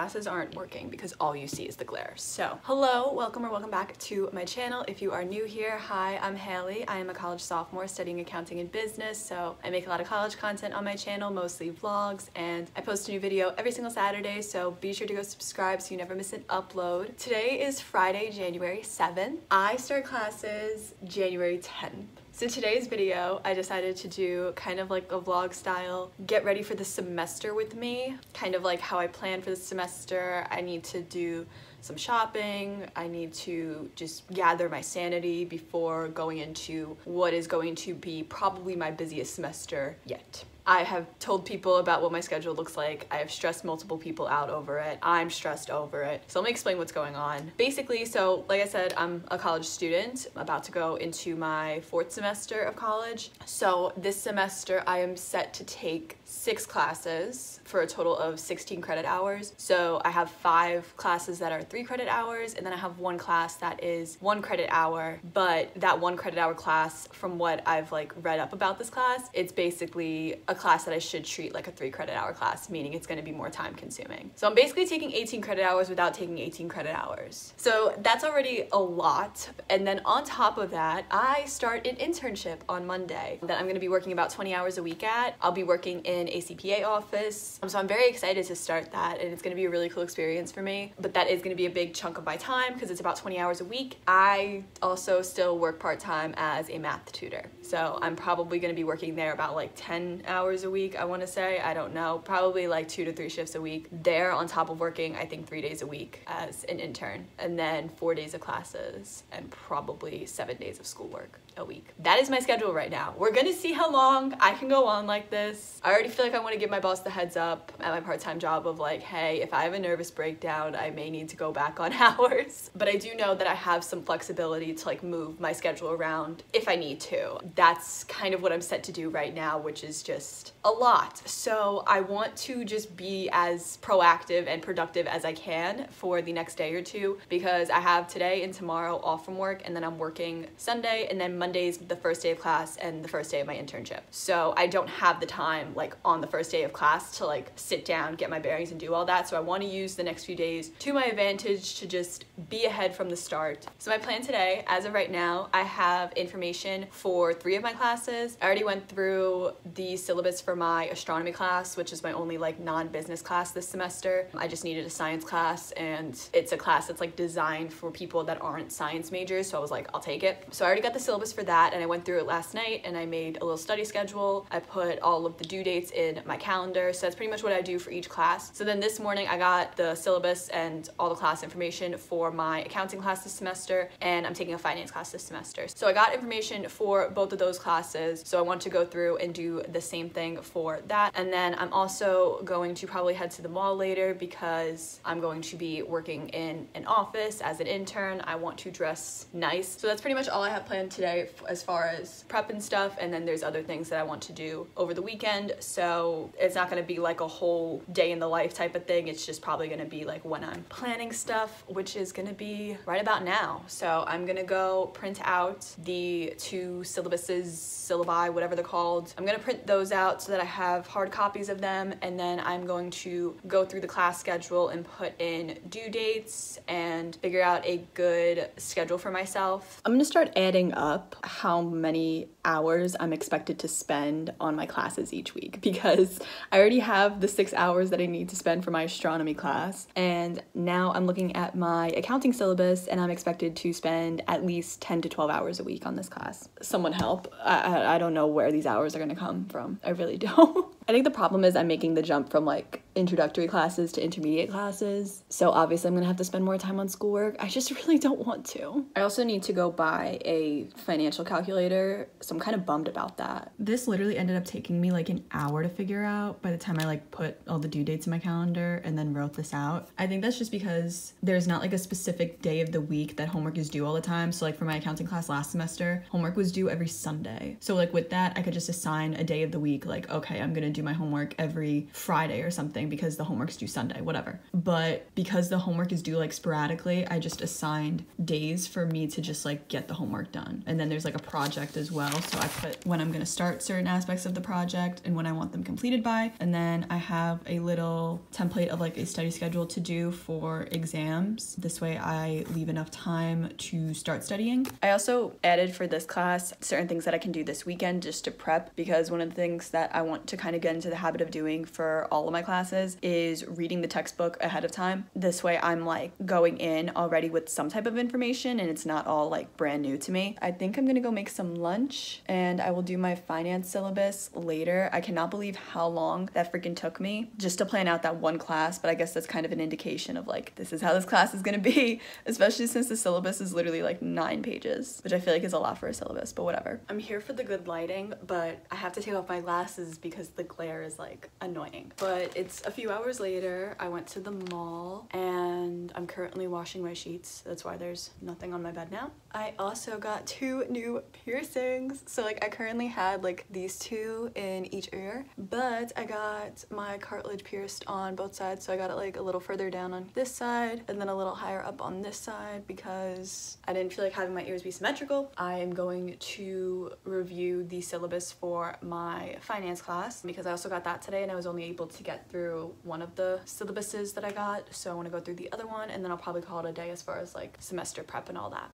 glasses aren't working because all you see is the glare. So hello, welcome back to my channel. If you are new here, hi, I'm Haley. I am a college sophomore studying accounting and business, so I make a lot of college content on my channel, mostly vlogs, and I post a new video every single Saturday, so be sure to go subscribe so you never miss an upload. Today is Friday, January 7th. I start classes January 10th. So today's video, I decided to do kind of like a vlog style, get ready for the semester with me, kind of like how I plan for the semester. I need to do some shopping, I need to just gather my sanity before going into what is going to be probably my busiest semester yet. I have told people about what my schedule looks like. I have stressed multiple people out over it. I'm stressed over it. So let me explain what's going on. Basically, so like I said, I'm a college student. I'm about to go into my 4th semester of college. So this semester I am set to take 6 classes for a total of 16 credit hours. So I have 5 classes that are 3 credit hours, and then I have 1 class that is 1 credit hour, but that 1 credit hour class, from what I've like read up about this class, it's basically a class that I should treat like a 3 credit hour class, meaning it's going to be more time consuming. So I'm basically taking 18 credit hours without taking 18 credit hours. So that's already a lot. And then on top of that, I start an internship on Monday that I'm going to be working about 20 hours a week at. I'll be working in a CPA office. So I'm very excited to start that, and it's going to be a really cool experience for me. But that is going to be a big chunk of my time because it's about 20 hours a week. I also still work part-time as a math tutor. So I'm probably going to be working there about like 10 hours a week, I want to say. I don't know, probably like 2 to 3 shifts a week there, on top of working I think 3 days a week as an intern, and then 4 days of classes and probably 7 days of schoolwork a week. That is my schedule right now. We're gonna see how long I can go on like this. I already feel like I want to give my boss the heads up at my part-time job of like, hey, if I have a nervous breakdown, I may need to go back on hours. But I do know that I have some flexibility to like move my schedule around if I need to. That's kind of what I'm set to do right now, which is just a lot. So I want to just be as proactive and productive as I can for the next day or two, because I have today and tomorrow off from work, and then I'm working Sunday, and then Monday's the first day of class and the first day of my internship. So I don't have the time like on the first day of class to like sit down, get my bearings, and do all that. So I want to use the next few days to my advantage to just be ahead from the start. So my plan today, as of right now, I have information for 3 of my classes. I already went through the syllabus for my astronomy class, which is my only like non-business class this semester. I just needed a science class, and it's a class that's like designed for people that aren't science majors, so I was like, I'll take it. So I already got the syllabus for that, and I went through it last night, and I made a little study schedule. I put all of the due dates in my calendar, so that's pretty much what I do for each class. So then this morning I got the syllabus and all the class information for my accounting class this semester, and I'm taking a finance class this semester. So I got information for both of those classes, so I want to go through and do the same thing for that. And then I'm also going to probably head to the mall later because I'm going to be working in an office as an intern. I want to dress nice. So that's pretty much all I have planned today as far as prep and stuff, and then there's other things that I want to do over the weekend. So it's not going to be like a whole day in the life type of thing. It's just probably going to be like when I'm planning stuff, which is going to be right about now. So I'm going to go print out the 2 syllabi, whatever they're called. I'm going to print those out so that I have hard copies of them, and then I'm going to go through the class schedule and put in due dates and figure out a good schedule for myself. I'm going to start adding up how many hours I'm expected to spend on my classes each week, because I already have the 6 hours that I need to spend for my astronomy class, and now I'm looking at my accounting syllabus, and I'm expected to spend at least 10 to 12 hours a week on this class. Someone help. I don't know where these hours are going to come from. I really don't. I think the problem is I'm making the jump from like introductory classes to intermediate classes, so obviously I'm gonna have to spend more time on schoolwork. I just really don't want to. I also need to go buy a financial calculator, so I'm kind of bummed about that. This literally ended up taking me like an hour to figure out by the time I like put all the due dates in my calendar and then wrote this out. I think that's just because there's not like a specific day of the week that homework is due all the time. So like for my accounting class last semester, homework was due every Sunday. So like with that, I could just assign a day of the week, like, okay, I'm gonna do do my homework every Friday or something because the homework's due Sunday, whatever. But because the homework is due like sporadically, I just assigned days for me to just like get the homework done. And then there's like a project as well. So I put when I'm gonna start certain aspects of the project and when I want them completed by. And then I have a little template of like a study schedule to do for exams. This way I leave enough time to start studying. I also added for this class certain things that I can do this weekend just to prep, because one of the things that I want to kind of get into the habit of doing for all of my classes is reading the textbook ahead of time. This way I'm like going in already with some type of information and it's not all like brand new to me. I think I'm gonna go make some lunch and I will do my finance syllabus later. I cannot believe how long that freaking took me just to plan out that one class, but I guess that's kind of an indication of like, this is how this class is gonna be, especially since the syllabus is literally like 9 pages, which I feel like is a lot for a syllabus, but whatever. I'm here for the good lighting, but I have to take off my glasses because the glare is like annoying. But it's a few hours later. I went to the mall and I'm currently washing my sheets. That's why there's nothing on my bed now. I also got 2 new piercings. So like I currently had like these 2 in each ear, but I got my cartilage pierced on both sides. So I got it like a little further down on this side and then a little higher up on this side because I didn't feel like having my ears be symmetrical. I am going to review the syllabus for my finance class because I also got that today and I was only able to get through one of the syllabuses that I got. So I want to go through the other one and then I'll probably call it a day as far as like semester prep and all that.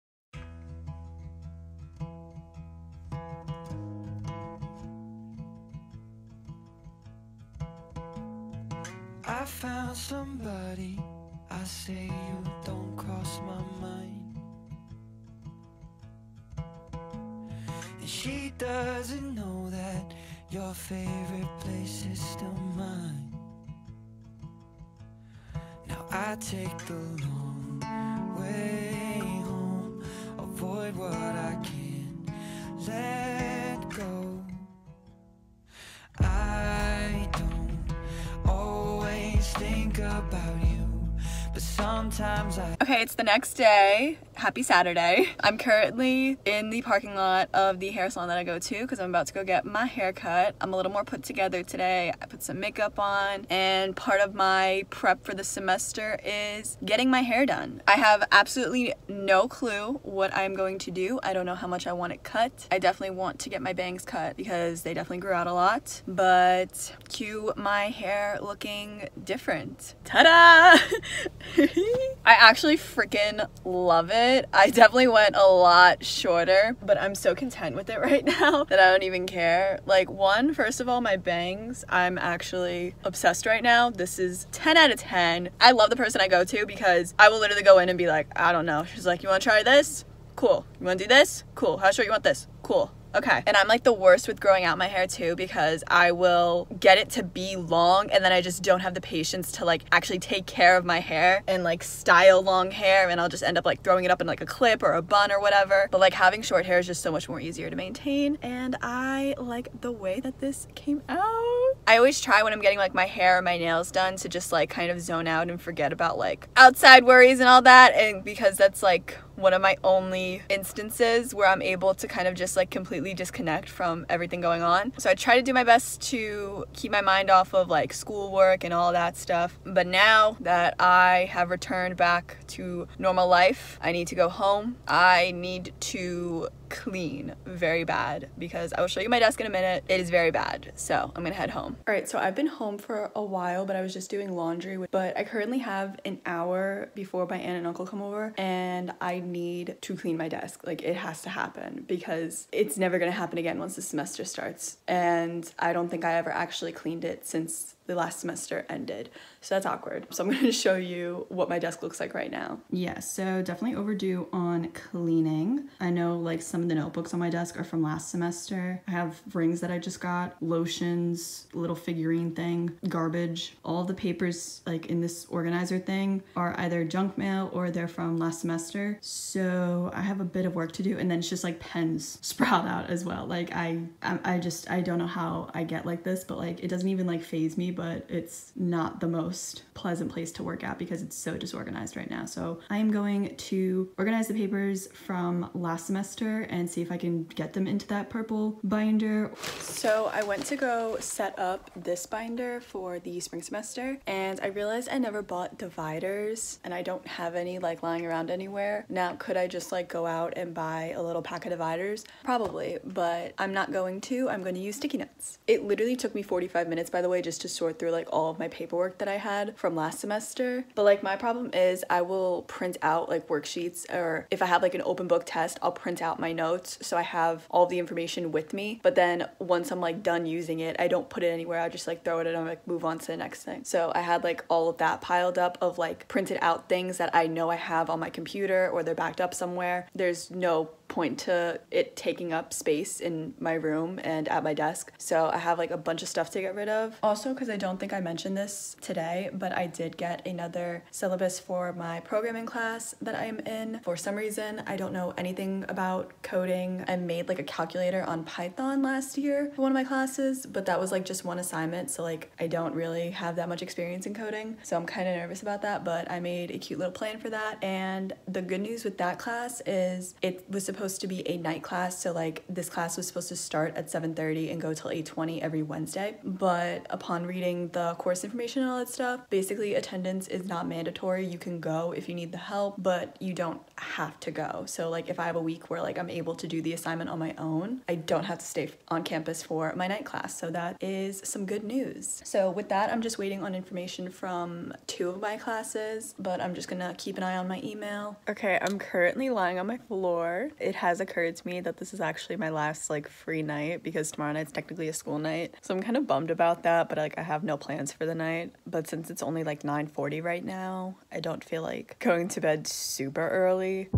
I found somebody, I say you don't cross my mind, and she doesn't know that your favorite place is still mine. Now I take the long way home, avoid what I can't let go. I don't always think about you, but sometimes I... Okay, it's the next day. Happy Saturday. I'm currently in the parking lot of the hair salon that I go to because I'm about to go get my hair cut. I'm a little more put together today. I put some makeup on and part of my prep for the semester is getting my hair done. I have absolutely no clue what I'm going to do. I don't know how much I want it cut. I definitely want to get my bangs cut because they definitely grew out a lot, but cue my hair looking different. Ta-da! I actually freaking love it. I definitely went a lot shorter, but I'm so content with it right now that I don't even care. Like, first of all, my bangs, I'm actually obsessed right now. This is 10 out of 10. I love the person I go to because I will literally go in and be like, I don't know. She's like, you want to try this? Cool. You want to do this? Cool. How short you want this? Cool. Okay. And I'm like the worst with growing out my hair too because I will get it to be long and then I just don't have the patience to like actually take care of my hair and like style long hair, and I'll just end up like throwing it up in like a clip or a bun or whatever. But like having short hair is just so much more easier to maintain, and I like the way that this came out. I always try when I'm getting like my hair or my nails done to just like kind of zone out and forget about like outside worries and all that, and because that's like one of my only instances where I'm able to kind of just like completely disconnect from everything going on. So I try to do my best to keep my mind off of like schoolwork and all that stuff. But now that I have returned back to normal life, I need to go home. I need to clean very bad because I will show you my desk in a minute. It is very bad. So I'm gonna head home. All right, so I've been home for a while, but I was just doing laundry. But I currently have an hour before my aunt and uncle come over, and I need to clean my desk. Like, it has to happen because it's never gonna happen again once the semester starts. And I don't think I ever actually cleaned it since the last semester ended. So that's awkward. So I'm gonna show you what my desk looks like right now. Yeah, so definitely overdue on cleaning. I know like some of the notebooks on my desk are from last semester. I have rings that I just got, lotions, little figurine thing, garbage. All the papers like in this organizer thing are either junk mail or they're from last semester. So I have a bit of work to do, and then it's just like pens sprout out as well. Like I don't know how I get like this, but like it doesn't even like faze me, but it's not the most pleasant place to work at because it's so disorganized right now. So I am going to organize the papers from last semester and see if I can get them into that purple binder. So I went to go set up this binder for the spring semester, and I realized I never bought dividers, and I don't have any like lying around anywhere. Now, could I just like go out and buy a little pack of dividers? Probably, but I'm not going to. I'm going to use sticky notes. It literally took me 45 minutes, by the way, just to sort through like all of my paperwork that I had from last semester. But like my problem is I will print out like worksheets, or if I have like an open book test, I'll print out my notes so I have all the information with me. But then once I'm like done using it, I don't put it anywhere. I just like throw it and I'm like move on to the next thing. So I had like all of that piled up of like printed out things that I know I have on my computer or they're backed up somewhere. There's no point to it taking up space in my room and at my desk. So I have like a bunch of stuff to get rid of. Also, because I don't think I mentioned this today, but I did get another syllabus for my programming class that I am in. For some reason, I don't know anything about coding. I made like a calculator on Python last year for one of my classes, but that was like just one assignment. So like I don't really have that much experience in coding. So I'm kind of nervous about that, but I made a cute little plan for that. And the good news with that class is it was supposed to be a night class, so like this class was supposed to start at 7:30 and go till 8:20 every Wednesday, but upon reading the course information and all that stuff, basically attendance is not mandatory. You can go if you need the help, but you don't have to go. So like if I have a week where like I'm able to do the assignment on my own, I don't have to stay on campus for my night class. So that is some good news. So with that, I'm just waiting on information from 2 of my classes, but I'm just gonna keep an eye on my email. Okay, I'm currently lying on my floor. It has occurred to me that this is actually my last like free night because tomorrow night's technically a school night. So I'm kind of bummed about that, but like I have no plans for the night. But since it's only like 9:40 right now, I don't feel like going to bed super early.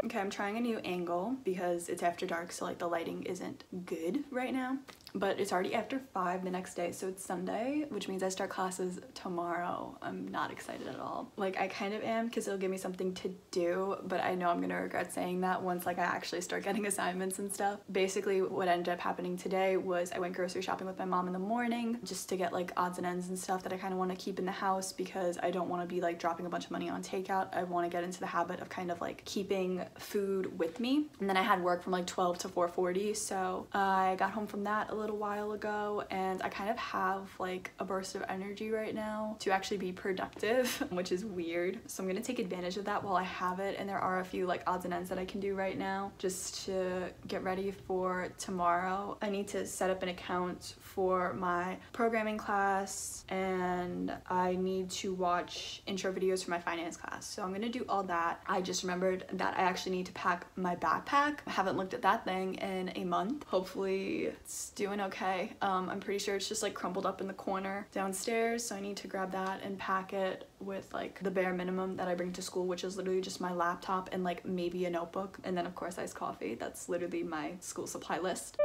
Okay, I'm trying a new angle because it's after dark, so like the lighting isn't good right now. But it's already after 5 the next day, so it's Sunday, which means I start classes tomorrow. I'm not excited at all. Like I kind of am because it'll give me something to do, but I know I'm gonna regret saying that once like I actually start getting assignments and stuff. Basically what ended up happening today was I went grocery shopping with my mom in the morning just to get like odds and ends and stuff that I kind of want to keep in the house because I don't want to be like dropping a bunch of money on takeout. I want to get into the habit of kind of like keeping food with me. And then I had work from like 12 to 4:40, so I got home from that a little while ago, and I kind of have like a burst of energy right now to actually be productive, which is weird. So I'm gonna take advantage of that while I have it, and there are a few like odds and ends that I can do right now just to get ready for tomorrow. I need to set up an account for my programming class, and I need to watch intro videos for my finance class. So I'm gonna do all that. I just remembered that I actually need to pack my backpack. I haven't looked at that thing in a month. Hopefully it's doing okay. I'm pretty sure it's just like crumpled up in the corner downstairs, so I need to grab that and pack it with like the bare minimum that I bring to school, which is literally just my laptop and like maybe a notebook, and then of course iced coffee. That's literally my school supply list.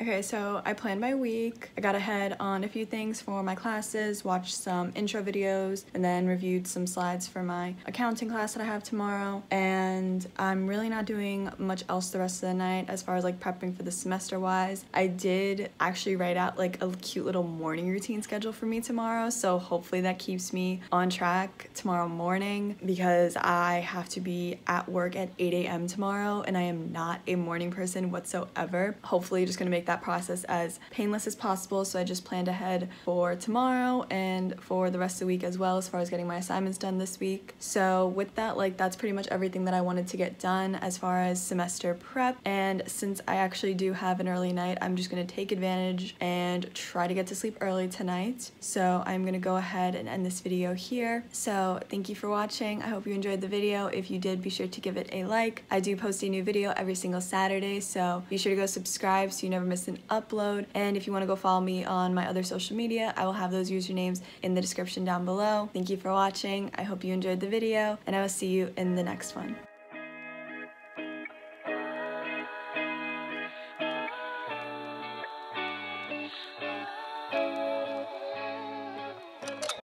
Okay, so I planned my week. I got ahead on a few things for my classes, watched some intro videos, and then reviewed some slides for my accounting class that I have tomorrow. And I'm really not doing much else the rest of the night as far as like prepping for the semester wise. I did actually write out like a cute little morning routine schedule for me tomorrow, so hopefully that keeps me on track tomorrow morning because I have to be at work at 8 a.m. tomorrow, and I am not a morning person whatsoever. Hopefully just gonna make that process as painless as possible, so I just planned ahead for tomorrow and for the rest of the week as well as far as getting my assignments done this week. So with that, like that's pretty much everything that I wanted to get done as far as semester prep. And since I actually do have an early night, I'm just going to take advantage and try to get to sleep early tonight. So I'm going to go ahead and end this video here. So thank you for watching. I hope you enjoyed the video. If you did, be sure to give it a like. I do post a new video every single Saturday, so be sure to go subscribe so you never miss an upload. And if you want to go follow me on my other social media, I will have those usernames in the description down below. Thank you for watching. I hope you enjoyed the video, and I will see you in the next one.